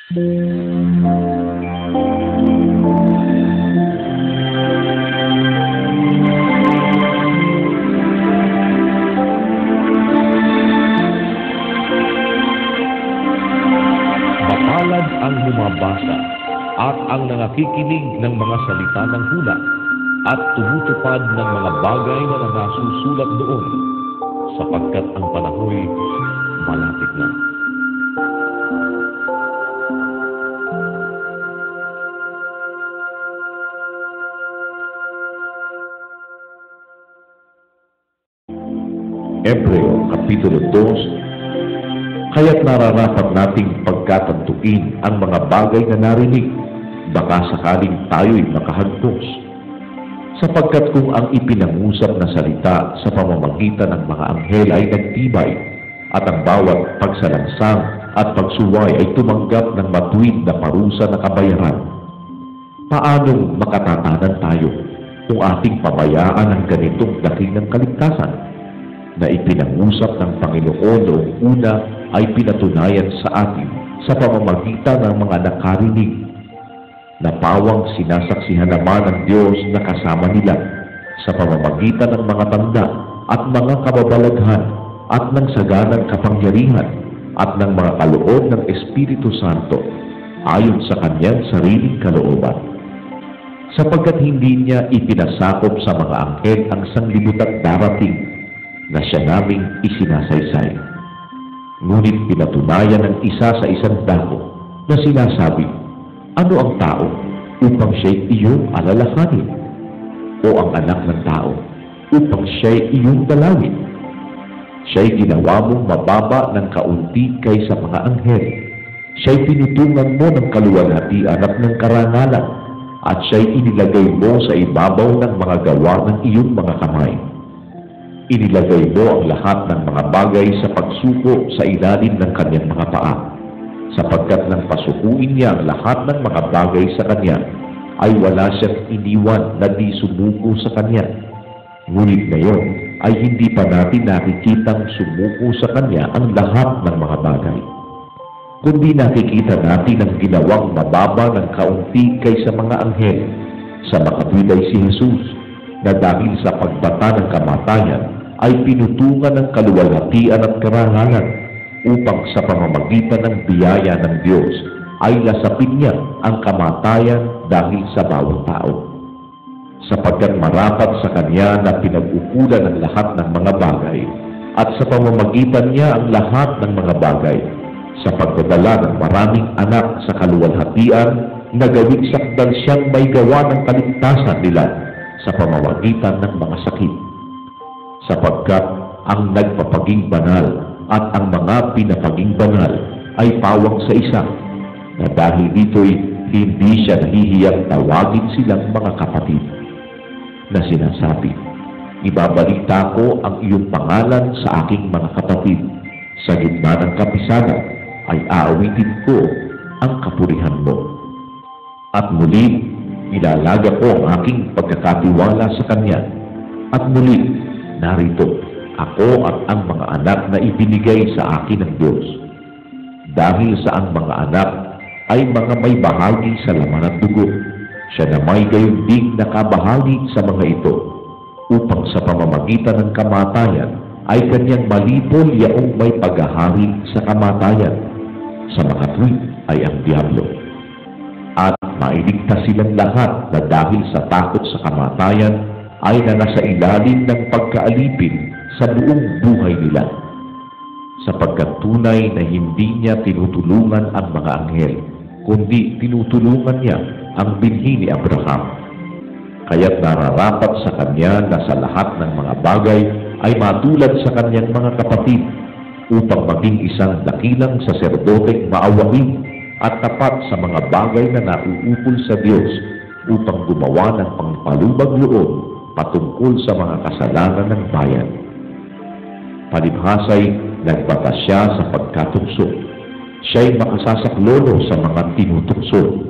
Mapalad ang bumabasa at ang nangakikinig ng mga salita ng hula at tumutupad ng mga bagay na nasusulat doon, sapagkat ang panahoy malapit na. Hebreo Kapitulo 2. Kaya't nararapat nating pagkatantuin ang mga bagay na narinig, baka sakaling tayo'y makahagpos. Sapagkat kung ang ipinangusap na salita sa pamamagitan ng mga anghel ay nagtibay, at ang bawat pagsalansang at pagsuway ay tumanggap ng matuwid na parusa na kabayaran, paanong makatatanan tayo kung ating pabayaan ang ganitong dakilang kaligtasan na ipinangusap ng Panginoon noong una ay pinatunayan sa atin sa pamamagitan ng mga nakarinig, na pawang sinasaksihan naman ng Diyos na kasama nila sa pamamagitan ng mga tanda at mga kababalaghan at ng saganang kapangyarihan at ng mga kaloob ng Espiritu Santo ayon sa kanyang sariling kalooban. Sapagkat hindi niya ipinasakop sa mga anghel ang sanglibutan darating na siya naming isinasaysay. Ngunit pinatunayan ng isa sa isang dako na sinasabi, ano ang tao upang siya'y iyong alalahanin? O ang anak ng tao upang siya'y iyong dalawin? Siya'y ginawa mong mababa ng kaunti kaysa mga anghel. Siya'y pinutungan mo ng kaluwalhatian at ng karangalan, at siya'y inilagay mo sa ibabaw ng mga gawa ng iyong mga kamay. Inilagay mo ang lahat ng mga bagay sa pagsuko sa ilalim ng kanyang mga paa, sapagkat nang pasukuin niya ang lahat ng mga bagay sa kanya, ay wala siyang iniwan na di sumuko sa kanya. Ngunit ngayon ay hindi pa natin nakikitang sumuko sa kanya ang lahat ng mga bagay, kundi nakikita natin ang ginawang mababa ng kaunti kaysa mga anghel sa makatwiday si Jesus, na dahil sa pagbata ng kamatayan ay pinutungan ng kaluwalhatian at karangalan, upang sa pamamagitan ng biyaya ng Diyos ay lasapin niya ang kamatayan dahil sa bawat tao. Sapagkat marapat sa kanya na pinag-ukulan ang lahat ng mga bagay, at sa pamamagitan niya ang lahat ng mga bagay, sa pagdadala ng maraming anak sa kaluwalhatian, na gawing sakdal siyang may gawa ng kaligtasan nila sa pamamagitan ng mga sakit. Sapagkat ang nagpapaging banal at ang mga pinapaging banal ay pawang sa isa, na dahil dito'y hindi siya nahihiyang tawagin silang mga kapatid, na sinasabi, ibabalita ko ang iyong pangalan sa aking mga kapatid, sa gitna ng kapisanan ay aawitin ko ang kapurihan mo. At muli, ilalaga ko ang aking pagkakatiwala sa kanya, at muli, narito, ako at ang mga anak na ibinigay sa akin ng Diyos. Dahil sa ang mga anak ay mga may bahagi sa laman at dugo, siya na may gayon ding nakabahagi sa mga ito, upang sa pamamagitan ng kamatayan ay kanyang malipol yaong may paghahari sa kamatayan. Sa mga tuwid ay ang diablo. At mailigtas silang lahat na dahil sa takot sa kamatayan ay na nasa ilalim ng pagkaalipin sa buong buhay nila, sapagkat tunay na hindi niya tinutulungan ang mga anghel, kundi tinutulungan niya ang binhi ni Abraham. Kaya't nararapat sa kanya na sa lahat ng mga bagay ay matulad sa kanyang mga kapatid, upang maging isang dakilang saserdoteng maawain at tapat sa mga bagay na nauukol sa Diyos, upang gumawa ng pangpalubag loob patungkol sa mga kasalanan ng bayan. Palibhasay, nagbata siya sa pagkatukso. Siya'y makasasaklolo sa mga tinutukso,